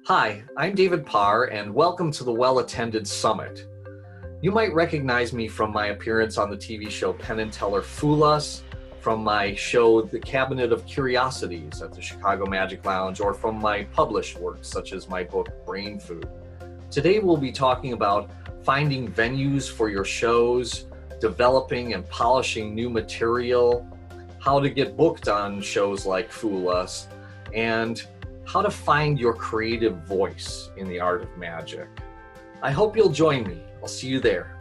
Hi, I'm David Parr, and welcome to the WellAttended Summit. You might recognize me from my appearance on the TV show Penn and Teller Fool Us, from my show The Cabinet of Curiosities at the Chicago Magic Lounge, or from my published works such as my book Brain Food. Today we'll be talking about finding venues for your shows, developing and polishing new material, how to get booked on shows like Fool Us, and how to find your creative voice in the art of magic. I hope you'll join me. I'll see you there.